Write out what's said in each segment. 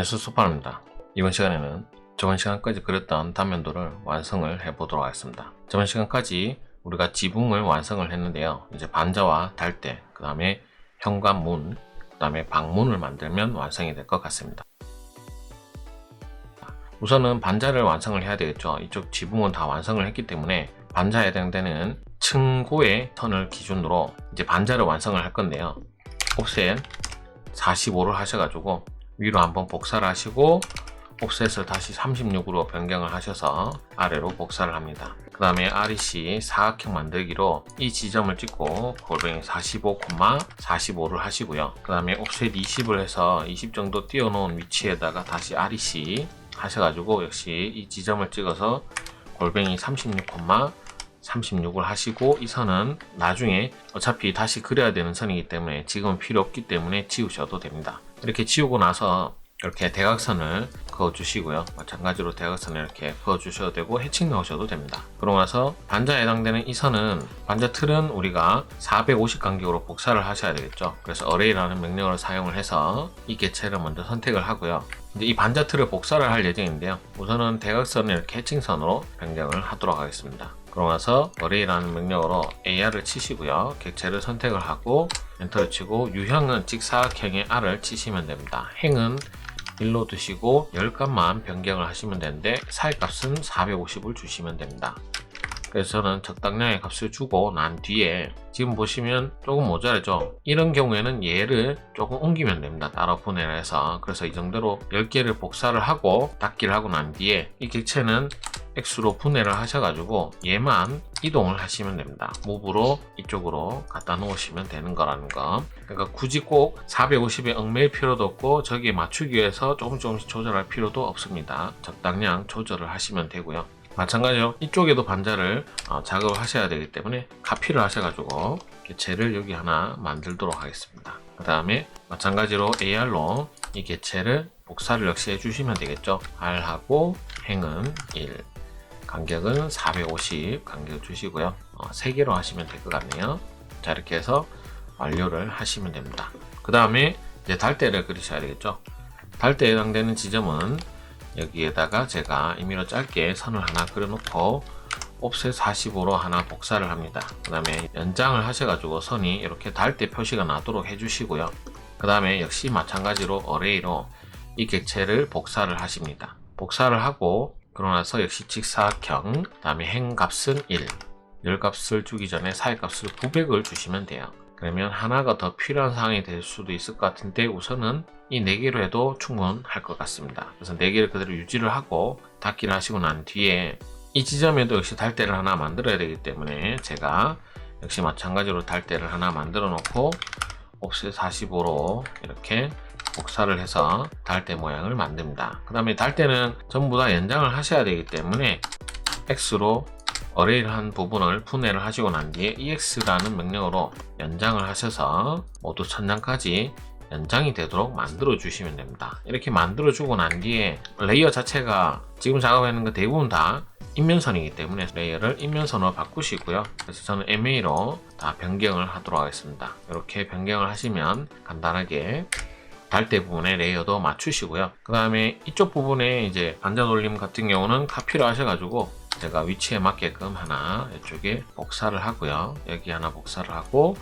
안녕하세요, 소파입니다. 이번 시간에는 저번 시간까지 그렸던 단면도를 완성을 해보도록 하겠습니다. 저번 시간까지 우리가 지붕을 완성을 했는데요. 이제 반자와 달대, 그 다음에 현관문, 그 다음에 방문을 만들면 완성이 될 것 같습니다. 우선은 반자를 완성을 해야 되겠죠. 이쪽 지붕은 다 완성을 했기 때문에 반자에 해당되는 층고의 선을 기준으로 이제 반자를 완성을 할 건데요. 옵셋 45를 하셔가지고 위로 한번 복사를 하시고 옵셋을 다시 36으로 변경을 하셔서 아래로 복사를 합니다. 그 다음에 REC 사각형 만들기로 이 지점을 찍고 골뱅이 45,45를 하시고요. 그 다음에 옵셋 20을 해서 20 정도 띄워놓은 위치에다가 다시 REC 하셔가지고 역시 이 지점을 찍어서 골뱅이 36,36을 하시고, 이 선은 나중에 어차피 다시 그려야 되는 선이기 때문에 지금은 필요 없기 때문에 지우셔도 됩니다. 이렇게 지우고 나서 이렇게 대각선을 그어 주시고요. 마찬가지로 대각선을 이렇게 그어 주셔도 되고 해칭 넣으셔도 됩니다. 그러고 나서 반자에 해당되는 이 선은, 반자 틀은 우리가 450 간격으로 복사를 하셔야 되겠죠. 그래서 array라는 명령어를 사용을 해서 이 개체를 먼저 선택을 하고요. 이제 이 반자 틀을 복사를 할 예정인데요. 우선은 대각선을 이렇게 해칭선으로 변경을 하도록 하겠습니다. 그러고 나서 array라는 명령어로 AR을 치시고요. 객체를 선택을 하고 엔터를 치고, 유형은 직사각형의 R을 치시면 됩니다. 행은 1로 두시고 10값만 변경을 하시면 되는데 사이값은 450을 주시면 됩니다. 그래서 저는 적당량의 값을 주고 난 뒤에 지금 보시면 조금 모자라죠. 이런 경우에는 얘를 조금 옮기면 됩니다. 따로 분해를 해서. 그래서 이 정도로 10개를 복사를 하고 닫기를 하고 난 뒤에 이 객체는 X로 분해를 하셔가지고 얘만 이동을 하시면 됩니다. 모브로 이쪽으로 갖다 놓으시면 되는 거라는 거. 그러니까 굳이 꼭 450에 얽매일 필요도 없고 저기에 맞추기 위해서 조금씩 조절할 필요도 없습니다. 적당량 조절을 하시면 되고요. 마찬가지로 이쪽에도 반자를 작업을 하셔야 되기 때문에 카피를 하셔가지고 개체를 여기 하나 만들도록 하겠습니다. 그 다음에 마찬가지로 AR로 이 개체를 복사를 역시 해주시면 되겠죠. R하고 행은 1, 간격은 450 간격 주시고요. 3개로 하시면 될 것 같네요. 자, 이렇게 해서 완료를 하시면 됩니다. 그 다음에 이제 달대를 그리셔야 되겠죠. 달대에 해당되는 지점은 여기에다가 제가 임의로 짧게 선을 하나 그려놓고 옵셋 45로 하나 복사를 합니다. 그 다음에 연장을 하셔가지고 선이 이렇게 달대 표시가 나도록 해주시고요. 그 다음에 역시 마찬가지로 array로 이 객체를 복사를 하십니다. 복사를 하고 그러고 나서 역시 직사각형, 그 다음에 행 값은 1, 열 값을 주기 전에 사이 값을 900을 주시면 돼요. 그러면 하나가 더 필요한 상황이 될 수도 있을 것 같은데 우선은 이 4개로 해도 충분할 것 같습니다. 그래서 4개를 그대로 유지를 하고 닫기를 하시고 난 뒤에 이 지점에도 역시 달대를 하나 만들어야 되기 때문에 제가 역시 마찬가지로 달대를 하나 만들어 놓고 옵셋 45로 이렇게 복사를 해서 달대 모양을 만듭니다. 그 다음에 달대는 전부 다 연장을 하셔야 되기 때문에 X로 array를 한 부분을 분해를 하시고 난 뒤에 EX라는 명령어로 연장을 하셔서 모두 1000장까지 연장이 되도록 만들어 주시면 됩니다. 이렇게 만들어 주고 난 뒤에 레이어 자체가 지금 작업하는 거 대부분 다 인면선이기 때문에 레이어를 인면선으로 바꾸시고요. 그래서 저는 MA로 다 변경을 하도록 하겠습니다. 이렇게 변경을 하시면 간단하게 달대 부분에 레이어도 맞추시고요. 그 다음에 이쪽 부분에 이제 반자 돌림 같은 경우는 카피를 하셔가지고 제가 위치에 맞게끔 하나 이쪽에 복사를 하고요. 여기 하나 복사를 하고,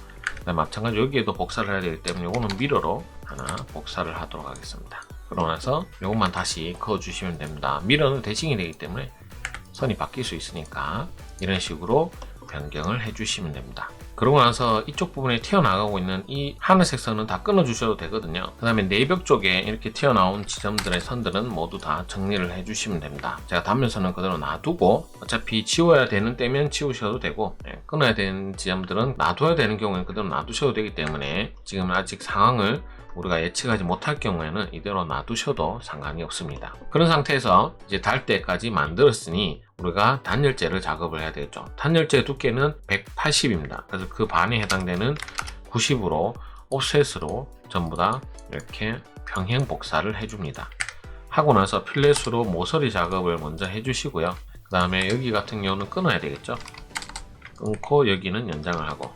마찬가지로 여기에도 복사를 해야 되기 때문에 이거는 미러로 하나 복사를 하도록 하겠습니다. 그러고 나서 이것만 다시 그어 주시면 됩니다. 미러는 대칭이 되기 때문에 선이 바뀔 수 있으니까 이런 식으로 변경을 해주시면 됩니다. 그러고 나서 이쪽 부분에 튀어나가고 있는 이 하늘색 선은 다 끊어 주셔도 되거든요. 그 다음에 내벽 쪽에 이렇게 튀어나온 지점들의 선들은 모두 다 정리를 해주시면 됩니다. 제가 단면선은 그대로 놔두고 어차피 지워야 되는 때면 지우셔도 되고, 끊어야 되는 지점들은 놔둬야 되는 경우에는 그대로 놔두셔도 되기 때문에 지금 아직 상황을 우리가 예측하지 못할 경우에는 이대로 놔두셔도 상관이 없습니다. 그런 상태에서 이제 달대까지 만들었으니 우리가 단열재를 작업을 해야 되겠죠. 단열재 두께는 180입니다. 그래서 그 반에 해당되는 90으로 옵셋으로 전부 다 이렇게 평행 복사를 해줍니다. 하고 나서 필렛으로 모서리 작업을 먼저 해주시고요. 그 다음에 여기 같은 경우는 끊어야 되겠죠. 끊고 여기는 연장을 하고,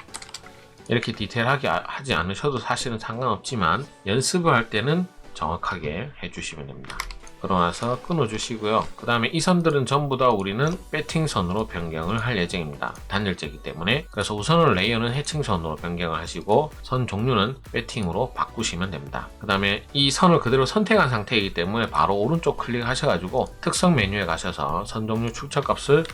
이렇게 디테일하게 하지 않으셔도 사실은 상관없지만 연습을 할 때는 정확하게 해주시면 됩니다. 그러고 나서 끊어주시고요. 그 다음에 이 선들은 전부 다 우리는 배팅선으로 변경을 할 예정입니다. 단열재이기 때문에. 그래서 우선은 레이어는 해칭선으로 변경을 하시고 선 종류는 배팅으로 바꾸시면 됩니다. 그 다음에 이 선을 그대로 선택한 상태이기 때문에 바로 오른쪽 클릭하셔가지고 특성 메뉴에 가셔서 선 종류 출처값을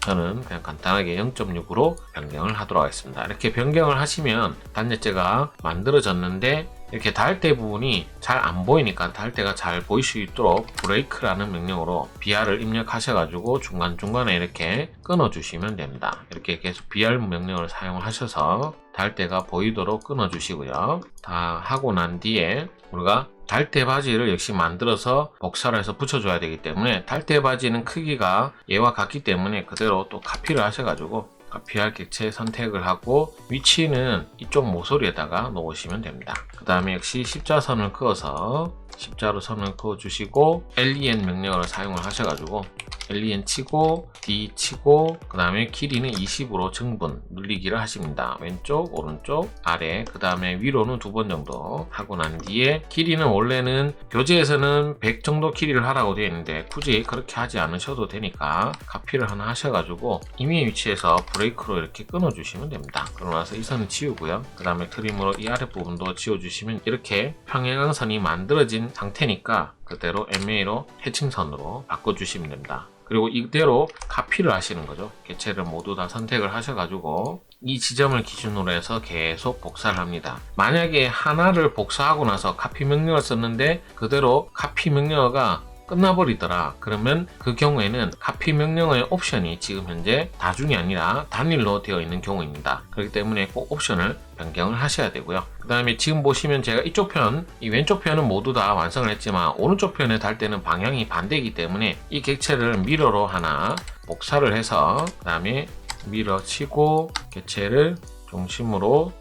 저는 그냥 간단하게 0.6으로 변경을 하도록 하겠습니다. 이렇게 변경을 하시면 단열재가 만들어졌는데 이렇게 닿을 부분이 잘 안 보이니까 닿을 잘 보일 수 있도록 브레이크라는 명령으로 BR을 입력하셔가지고 중간중간에 이렇게 끊어주시면 됩니다. 이렇게 계속 BR 명령을 사용하셔서 닿을 보이도록 끊어주시고요. 다 하고 난 뒤에 우리가 닿을 바지를 역시 만들어서 복사를 해서 붙여줘야 되기 때문에 닿을 바지는 크기가 얘와 같기 때문에 그대로 또 카피를 하셔가지고 카피할 객체 선택을 하고 위치는 이쪽 모서리에다가 놓으시면 됩니다. 그 다음에 역시 십자선을 그어서 십자로 선을 그어주시고 len 명령을 사용을 하셔가지고 len 치고 D 치고 그 다음에 길이는 20으로 증분 눌리기를 하십니다. 왼쪽 오른쪽 아래 그 다음에 위로는 2번 정도 하고 난 뒤에 길이는 원래는 교재에서는 100 정도 길이를 하라고 되어 있는데 굳이 그렇게 하지 않으셔도 되니까 카피를 하나 하셔가지고 임의의 위치에서 브레이크로 이렇게 끊어 주시면 됩니다. 그러고 나서 이 선은 지우고요. 그 다음에 트림으로 이 아랫부분도 지워주시면 이렇게 평행선이 만들어진 상태니까 그대로 MA로 해칭선으로 바꿔주시면 됩니다. 그리고 이대로 카피를 하시는 거죠. 객체를 모두 다 선택을 하셔가지고 이 지점을 기준으로 해서 계속 복사를 합니다. 만약에 하나를 복사하고 나서 카피 명령을 썼는데 그대로 카피 명령어가 끝나버리더라. 그러면 그 경우에는 카피 명령어의 옵션이 지금 현재 다중이 아니라 단일로 되어 있는 경우입니다. 그렇기 때문에 꼭 옵션을 변경을 하셔야 되고요. 그 다음에 지금 보시면 제가 이쪽 편, 이 왼쪽 편은 모두 다 완성을 했지만 오른쪽 편에 달 때는 방향이 반대이기 때문에 이 객체를 미러로 하나 복사를 해서 그 다음에 미러 치고 객체를 중심으로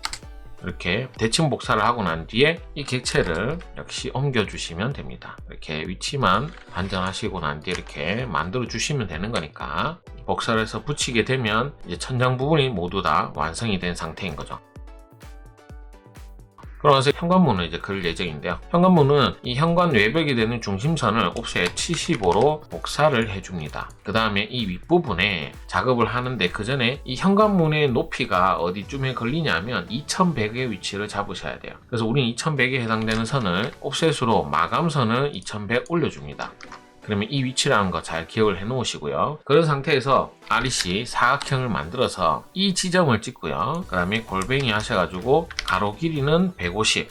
이렇게 대칭 복사를 하고 난 뒤에 이 객체를 역시 옮겨 주시면 됩니다. 이렇게 위치만 반전하시고 난 뒤에 이렇게 만들어 주시면 되는 거니까 복사를 해서 붙이게 되면 이제 천장 부분이 모두 다 완성이 된 상태인 거죠. 그러면서 현관문을 이제 그릴 예정인데요. 현관문은 이 현관 외벽이 되는 중심선을 옵셋 75로 복사를 해줍니다. 그 다음에 이 윗부분에 작업을 하는데 그 전에 이 현관문의 높이가 어디쯤에 걸리냐면 2100의 위치를 잡으셔야 돼요. 그래서 우리는 2100에 해당되는 선을 옵셋으로 마감선을 2100 올려줍니다. 그러면 이 위치라는 거 잘 기억을 해 놓으시고요. 그런 상태에서 REC 사각형을 만들어서 이 지점을 찍고요. 그 다음에 골뱅이 하셔가지고 가로 길이는 150,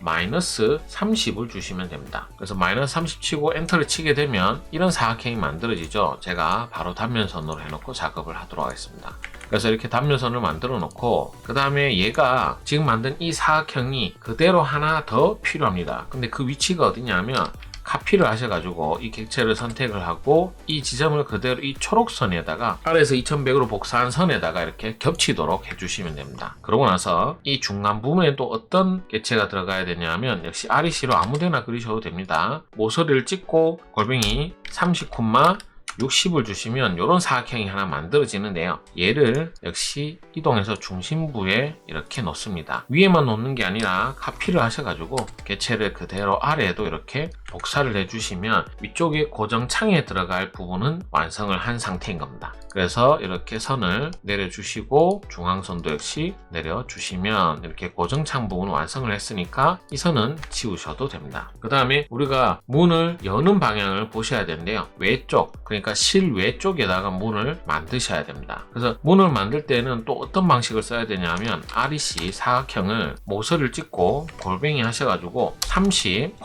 마이너스 30을 주시면 됩니다. 그래서 마이너스 30 치고 엔터를 치게 되면 이런 사각형이 만들어지죠. 제가 바로 단면선으로 해놓고 작업을 하도록 하겠습니다. 그래서 이렇게 단면선을 만들어 놓고 그 다음에 얘가 지금 만든 이 사각형이 그대로 하나 더 필요합니다. 근데 그 위치가 어디냐면 카피를 하셔가지고 이 객체를 선택을 하고 이 지점을 그대로 이 초록선에다가 아래에서 2100으로 복사한 선에다가 이렇게 겹치도록 해주시면 됩니다. 그러고 나서 이 중간 부분에 또 어떤 객체가 들어가야 되냐면 역시 REC로 아무데나 그리셔도 됩니다. 모서리를 찍고 골뱅이 30, 60을 주시면 이런 사각형이 하나 만들어지는데요. 얘를 역시 이동해서 중심부에 이렇게 놓습니다. 위에만 놓는 게 아니라 카피를 하셔가지고 객체를 그대로 아래에도 이렇게 복사를 해주시면 위쪽에 고정창에 들어갈 부분은 완성을 한 상태인 겁니다. 그래서 이렇게 선을 내려주시고 중앙선도 역시 내려주시면 이렇게 고정창 부분 완성을 했으니까 이 선은 지우셔도 됩니다. 그 다음에 우리가 문을 여는 방향을 보셔야 되는데요. 외쪽, 그러니까 실외 쪽에다가 문을 만드셔야 됩니다. 그래서 문을 만들 때는 또 어떤 방식을 써야 되냐면 REC 사각형을 모서리를 찍고 골뱅이 하셔가지고 30,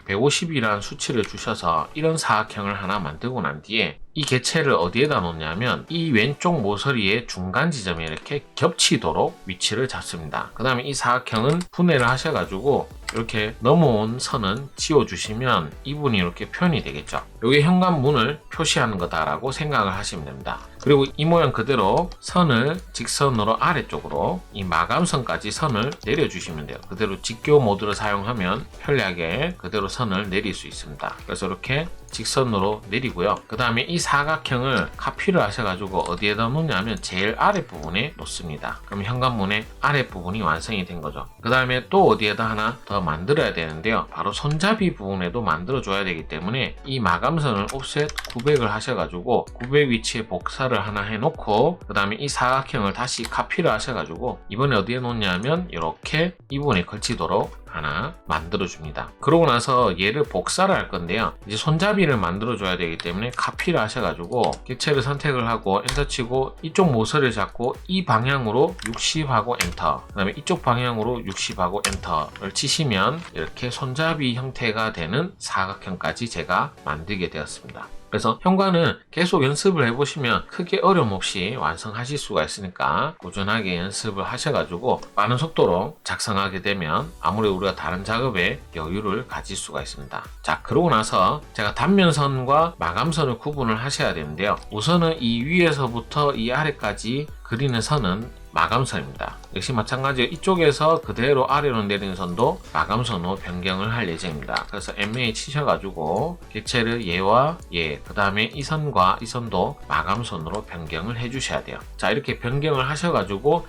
150이라는 수치를 주셔서 이런 사각형을 하나 만들고 난 뒤에 이 객체를 어디에다 놓냐면 이 왼쪽 모서리의 중간 지점에 이렇게 겹치도록 위치를 잡습니다. 그 다음에 이 사각형은 분해를 하셔가지고 이렇게 넘어온 선은 지워주시면 이 부분이 이렇게 표현이 되겠죠. 이게 현관문을 표시하는 거다라고 생각을 하시면 됩니다. 그리고 이 모양 그대로 선을 직선으로 아래쪽으로 이 마감선까지 선을 내려주시면 돼요. 그대로 직교 모드를 사용하면 편리하게 그대로 선을 내릴 수 있습니다. 그래서 이렇게 직선으로 내리고요. 그 다음에 이 사각형을 카피를 하셔가지고 어디에다 놓냐면 제일 아랫부분에 놓습니다. 그럼 현관문의 아랫부분이 완성이 된 거죠. 그 다음에 또 어디에다 하나 더 만들어야 되는데요. 바로 손잡이 부분에도 만들어줘야 되기 때문에 이 마감선을 옵셋 900을 하셔가지고 900 위치에 복사를 하나 해놓고 그 다음에 이 사각형을 다시 카피를 하셔가지고 이번에 어디에 놓냐면 이렇게 이 부분에 걸치도록 하나 만들어줍니다. 그러고 나서 얘를 복사를 할 건데요. 이제 손잡이를 만들어줘야 되기 때문에 카피를 하셔가지고 객체를 선택을 하고 엔터 치고 이쪽 모서리를 잡고 이 방향으로 60하고 엔터, 그 다음에 이쪽 방향으로 60하고 엔터를 치시면 이렇게 손잡이 형태가 되는 사각형까지 제가 만들게 되었습니다. 그래서 현관은 계속 연습을 해보시면 크게 어려움 없이 완성하실 수가 있으니까 꾸준하게 연습을 하셔가지고 빠른 속도로 작성하게 되면 아무래도 우리가 다른 작업에 여유를 가질 수가 있습니다. 자, 그러고 나서 제가 단면선과 마감선을 구분을 하셔야 되는데요. 우선은 이 위에서부터 이 아래까지 그리는 선은 마감선입니다. 역시 마찬가지로 이쪽에서 그대로 아래로 내리는 선도 마감선으로 변경을 할 예정입니다. 그래서 MA 치셔가지고 객체를 얘와 얘, 그 다음에 이 선과 이 선도 마감선으로 변경을 해주셔야 돼요. 자, 이렇게 변경을 하셔가지고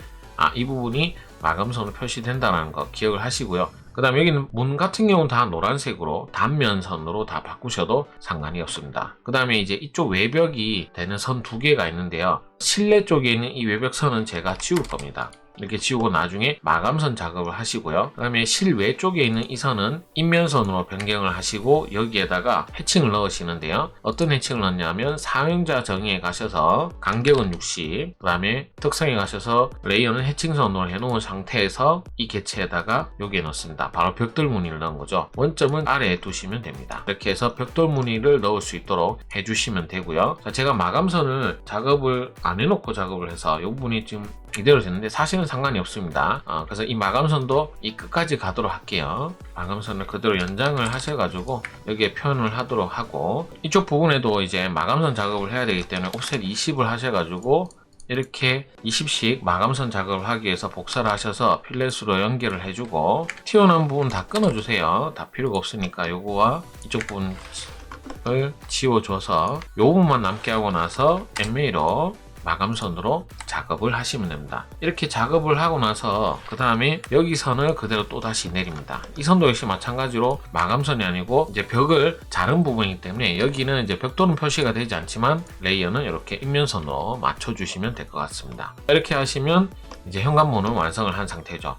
이 부분이 마감선으로 표시된다는 거 기억을 하시고요. 그 다음에 여기는 문 같은 경우는 다 노란색으로 단면선으로 다 바꾸셔도 상관이 없습니다. 그 다음에 이제 이쪽 외벽이 되는 선 두 개가 있는데요. 실내 쪽에 있는 이 외벽선은 제가 지울 겁니다. 이렇게 지우고 나중에 마감선 작업을 하시고요. 그 다음에 실외 쪽에 있는 이 선은 인면선으로 변경을 하시고 여기에다가 해칭을 넣으시는데요. 어떤 해칭을 넣냐면 사용자 정의에 가셔서 간격은 60, 그 다음에 특성에 가셔서 레이어는 해칭선으로 해놓은 상태에서 이 개체에다가 여기에 넣습니다. 바로 벽돌 무늬를 넣은 거죠. 원점은 아래에 두시면 됩니다. 이렇게 해서 벽돌 무늬를 넣을 수 있도록 해주시면 되고요. 자, 제가 마감선을 작업을 안 해놓고 작업을 해서 이 부분이 지금 이대로 됐는데 사실은 상관이 없습니다. 그래서 이 마감선도 이 끝까지 가도록 할게요. 마감선을 그대로 연장을 하셔가지고 여기에 표현을 하도록 하고 이쪽 부분에도 이제 마감선 작업을 해야 되기 때문에 옵셋 20을 하셔가지고 이렇게 20씩 마감선 작업을 하기 위해서 복사를 하셔서 필렛으로 연결을 해주고 튀어나온 부분 다 끊어주세요. 다 필요가 없으니까 요거와 이쪽 부분을 지워줘서 요 부분만 남게 하고 나서 MA로 마감선으로 작업을 하시면 됩니다. 이렇게 작업을 하고 나서 그 다음에 여기 선을 그대로 또 다시 내립니다. 이 선도 역시 마찬가지로 마감선이 아니고 이제 벽을 자른 부분이기 때문에 여기는 이제 벽돌은 표시가 되지 않지만 레이어는 이렇게 인면선으로 맞춰주시면 될 것 같습니다. 이렇게 하시면 이제 현관문은 완성을 한 상태죠.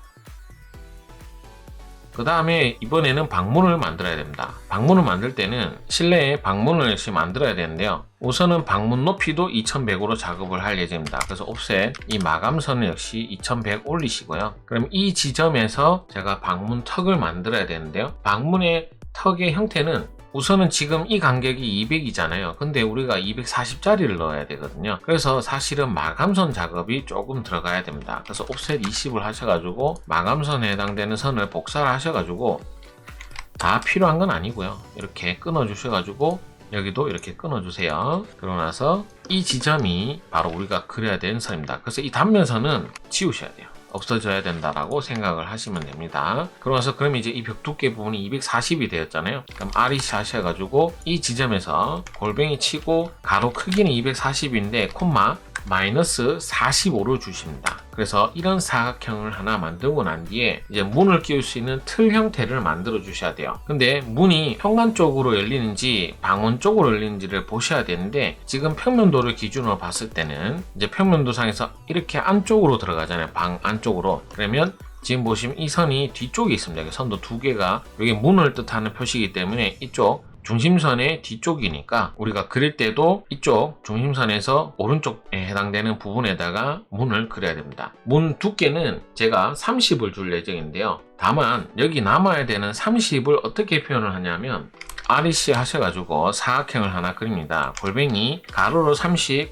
그 다음에 이번에는 방문을 만들어야 됩니다. 방문을 만들 때는 실내에 방문을 역시 만들어야 되는데요. 우선은 방문 높이도 2100으로 작업을 할 예정입니다. 그래서 옵셋 이 마감선을 역시 2100 올리시고요. 그럼 이 지점에서 제가 방문 턱을 만들어야 되는데요. 방문의 턱의 형태는 우선은 지금 이 간격이 200이잖아요. 근데 우리가 240짜리를 넣어야 되거든요. 그래서 사실은 마감선 작업이 조금 들어가야 됩니다. 그래서 옵셋 20을 하셔가지고 마감선에 해당되는 선을 복사를 하셔가지고 다 필요한 건 아니고요. 이렇게 끊어 주셔가지고 여기도 이렇게 끊어 주세요. 그러고 나서 이 지점이 바로 우리가 그려야 되는 선입니다. 그래서 이 단면선은 지우셔야 돼요. 없어져야 된다라고 생각을 하시면 됩니다. 그러면서 그럼 이제 이 벽 두께 부분이 240이 되었잖아요. 그럼 REC 하셔가지고 이 지점에서 골뱅이 치고 가로 크기는 240인데 콤마 마이너스 45를 주십니다. 그래서 이런 사각형을 하나 만들고 난 뒤에 이제 문을 끼울 수 있는 틀 형태를 만들어 주셔야 돼요. 근데 문이 현관 쪽으로 열리는지 방문 쪽으로 열리는지를 보셔야 되는데 지금 평면도를 기준으로 봤을 때는 이제 평면도상에서 이렇게 안쪽으로 들어가잖아요. 방 안쪽으로. 그러면 지금 보시면 이 선이 뒤쪽에 있습니다. 여기 선도 두 개가 여기 문을 뜻하는 표시이기 때문에 이쪽 중심선의 뒤쪽이니까 우리가 그릴 때도 이쪽 중심선에서 오른쪽에 해당되는 부분에다가 문을 그려야 됩니다. 문 두께는 제가 30을 줄 예정인데요. 다만 여기 남아야 되는 30을 어떻게 표현을 하냐면 REC 하셔가지고 사각형을 하나 그립니다. 골뱅이 가로로 30,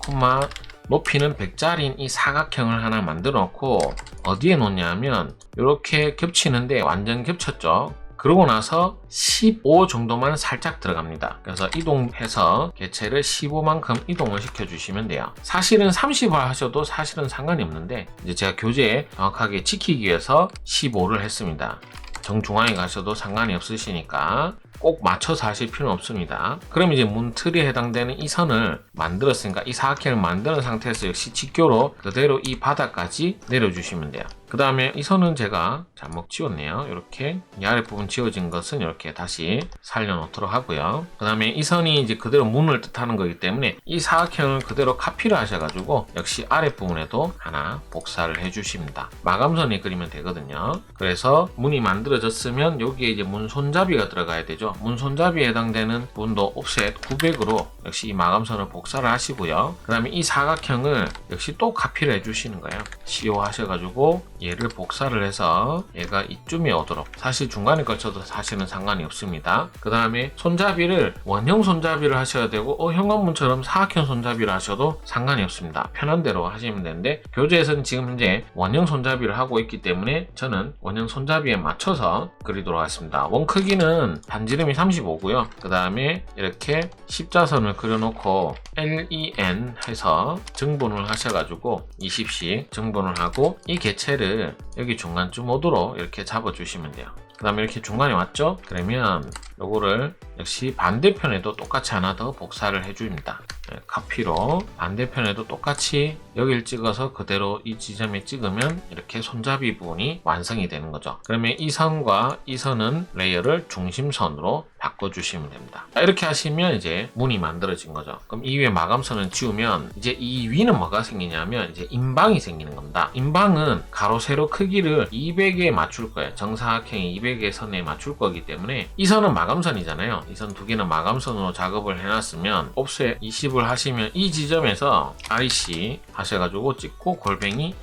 높이는 100짜리인 이 사각형을 하나 만들어 놓고 어디에 놓냐면 이렇게 겹치는데 완전 겹쳤죠. 그러고 나서 15 정도만 살짝 들어갑니다. 그래서 이동해서 개체를 15만큼 이동을 시켜주시면 돼요. 사실은 30을 하셔도 사실은 상관이 없는데 이제 제가 교재 정확하게 지키기 위해서 15를 했습니다. 정중앙에 가셔도 상관이 없으시니까 꼭 맞춰서 하실 필요는 없습니다. 그럼 이제 문틀에 해당되는 이 선을 만들었으니까 이 사각형을 만드는 상태에서 역시 직교로 그대로 이 바닥까지 내려주시면 돼요. 그 다음에 이 선은 제가 잘못 지웠네요. 이렇게 이 아랫부분 지워진 것은 이렇게 다시 살려놓도록 하고요. 그 다음에 이 선이 이제 그대로 문을 뜻하는 거기 때문에 이 사각형을 그대로 카피를 하셔가지고 역시 아랫부분에도 하나 복사를 해주십니다. 마감선에 그리면 되거든요. 그래서 문이 만들어졌으면 여기에 이제 문 손잡이가 들어가야 되죠. 문 손잡이에 해당되는 부분도 옵셋 900으로 역시 이 마감선을 복사를 하시고요. 그 다음에 이 사각형을 역시 또 카피를 해주시는 거예요. CO 하셔가지고 얘를 복사를 해서 얘가 이쯤에 오도록, 사실 중간에 걸쳐도 사실은 상관이 없습니다. 그 다음에 손잡이를 원형 손잡이를 하셔야 되고 현관문처럼 사각형 손잡이를 하셔도 상관이 없습니다. 편한 대로 하시면 되는데 교재에서는 지금 현재 원형 손잡이를 하고 있기 때문에 저는 원형 손잡이에 맞춰서 그리도록 하겠습니다. 원 크기는 반지름이 35고요. 그 다음에 이렇게 십자선을 그려놓고 LEN 해서 정분을 하셔가지고 20씩 정분을 하고 이 개체를 여기 중간쯤 오도록 이렇게 잡아주시면 돼요. 그 다음에 이렇게 중간에 왔죠? 그러면 요거를 역시 반대편에도 똑같이 하나 더 복사를 해줍니다. 카피로 반대편에도 똑같이 여기를 찍어서 그대로 이 지점에 찍으면 이렇게 손잡이 부분이 완성이 되는 거죠. 그러면 이 선과 이 선은 레이어를 중심선으로 바꿔주시면 됩니다. 이렇게 하시면 이제 문이 만들어진 거죠. 그럼 이 위에 마감선을 지우면 이제 이 위는 뭐가 생기냐면 이제 인방이 생기는 겁니다. 인방은 가로 세로 크기를 200에 맞출 거예요. 정사각형이 200의 선에 맞출 거기 때문에 이 선은 마감선이잖아요. 이 선 두 개는 마감선으로 작업을 해놨으면 옵셋 20을 하시면 이 지점에서 REC 하셔가지고 찍고 골뱅이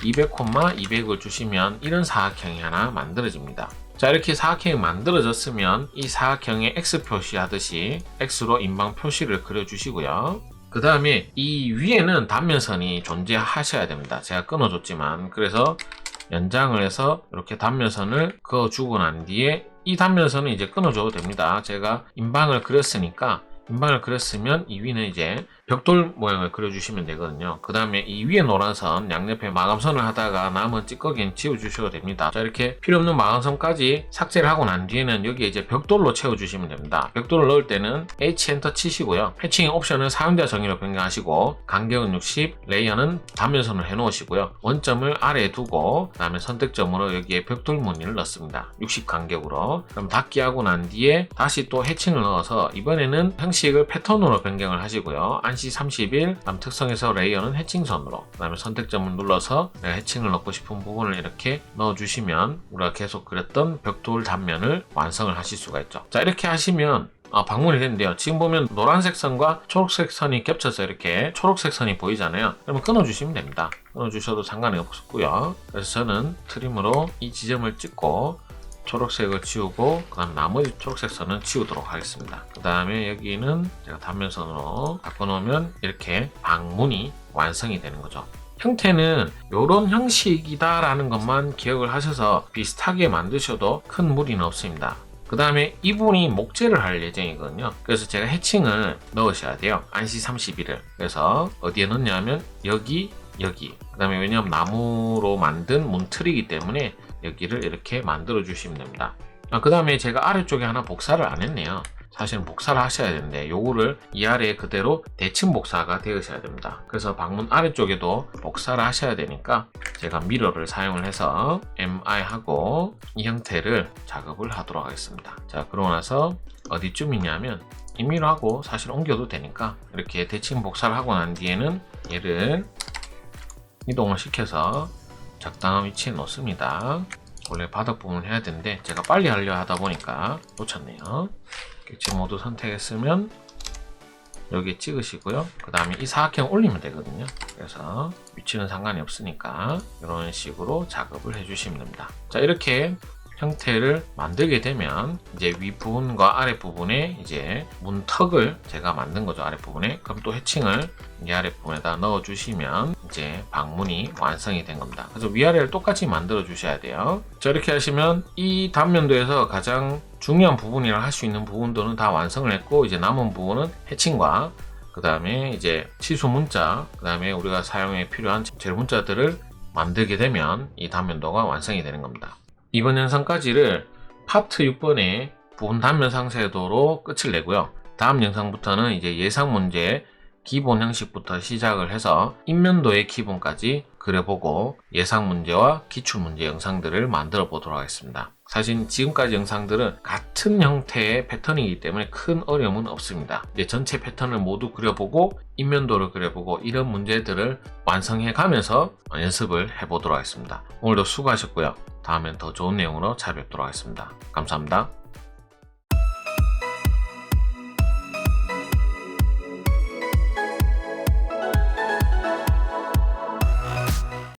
200, 200을 주시면 이런 사각형이 하나 만들어집니다. 자, 이렇게 사각형이 만들어졌으면 이 사각형에 X 표시하듯이 X로 인방 표시를 그려주시고요. 그 다음에 이 위에는 단면선이 존재하셔야 됩니다. 제가 끊어줬지만, 그래서 연장을 해서 이렇게 단면선을 그어주고 난 뒤에 이 단면선은 이제 끊어줘도 됩니다. 제가 인방을 그렸으니까, 인방을 그렸으면 이 위는 이제 벽돌 모양을 그려주시면 되거든요. 그 다음에 이 위에 노란 선 양옆에 마감선을 하다가 남은 찌꺼기는 지워주셔도 됩니다. 자, 이렇게 필요 없는 마감선까지 삭제를 하고 난 뒤에는 여기에 이제 벽돌로 채워주시면 됩니다. 벽돌을 넣을 때는 H 엔터 치시고요. 패칭 옵션은 사용자 정의로 변경하시고 간격은 60, 레이어는 단면선을 해놓으시고요. 원점을 아래에 두고 그 다음에 선택점으로 여기에 벽돌 무늬를 넣습니다. 60 간격으로. 그럼 닫기 하고 난 뒤에 다시 또 해칭을 넣어서 이번에는 형식을 패턴으로 변경을 하시고요. 안시 30일, 다음 특성에서 레이어는 해칭선으로, 그 다음에 선택점을 눌러서 내가 해칭을 넣고 싶은 부분을 이렇게 넣어주시면 우리가 계속 그렸던 벽돌 단면을 완성을 하실 수가 있죠. 자, 이렇게 하시면 방문이 됐는데요. 지금 보면 노란색 선과 초록색 선이 겹쳐서 이렇게 초록색 선이 보이잖아요. 그러면 끊어주시면 됩니다. 끊어주셔도 상관이 없고요. 그래서 저는 트림으로 이 지점을 찍고 초록색을 지우고 그 다음 나머지 초록색 선은 지우도록 하겠습니다. 그 다음에 여기는 제가 단면선으로 바꿔놓으면 이렇게 방문이 완성이 되는 거죠. 형태는 이런 형식이다 라는 것만 기억을 하셔서 비슷하게 만드셔도 큰 무리는 없습니다. 그 다음에 이분이 목재를 할 예정이거든요. 그래서 제가 해칭을 넣으셔야 돼요. 안시 31을. 그래서 어디에 넣냐면 여기 그 다음에 왜냐하면 나무로 만든 문틀이기 때문에 여기를 이렇게 만들어 주시면 됩니다. 그 다음에 제가 아래쪽에 하나 복사를 안 했네요. 사실은 복사를 하셔야 되는데 요거를 이 아래에 그대로 대칭 복사가 되으셔야 됩니다. 그래서 방문 아래쪽에도 복사를 하셔야 되니까 제가 미러를 사용을 해서 MI 하고 이 형태를 작업을 하도록 하겠습니다. 자, 그러고 나서 어디쯤이냐면 이 미러하고 사실 옮겨도 되니까 이렇게 대칭 복사를 하고 난 뒤에는 얘를 이동을 시켜서 적당한 위치에 놓습니다. 원래 바닥 부분을 해야 되는데 제가 빨리 하려 하다 보니까 놓쳤네요. 객체 모드 선택했으면 여기 찍으시고요. 그 다음에 이 사각형 올리면 되거든요. 그래서 위치는 상관이 없으니까 이런 식으로 작업을 해주시면 됩니다. 자, 이렇게 형태를 만들게 되면 이제 윗부분과 아랫부분에 이제 문턱을 제가 만든 거죠. 아랫부분에. 그럼 또 해칭을 이 아랫부분에다 넣어 주시면 이제 방문이 완성이 된 겁니다. 그래서 위아래를 똑같이 만들어 주셔야 돼요. 자, 이렇게 하시면 이 단면도에서 가장 중요한 부분이라 할 수 있는 부분들은 다 완성을 했고, 이제 남은 부분은 해칭과 그 다음에 이제 치수 문자, 그 다음에 우리가 사용에 필요한 재료 문자들을 만들게 되면 이 단면도가 완성이 되는 겁니다. 이번 영상까지를 파트 6번의 부분 단면 상세도로 끝을 내고요. 다음 영상부터는 이제 예상 문제 기본 형식부터 시작을 해서 인면도의 기본까지 그려보고 예상 문제와 기출 문제 영상들을 만들어 보도록 하겠습니다. 사실 지금까지 영상들은 같은 형태의 패턴이기 때문에 큰 어려움은 없습니다. 이제 전체 패턴을 모두 그려보고 인면도를 그려보고 이런 문제들을 완성해 가면서 연습을 해보도록 하겠습니다. 오늘도 수고하셨고요. 다음엔 더 좋은 내용으로 찾아뵙도록 하겠습니다. 감사합니다.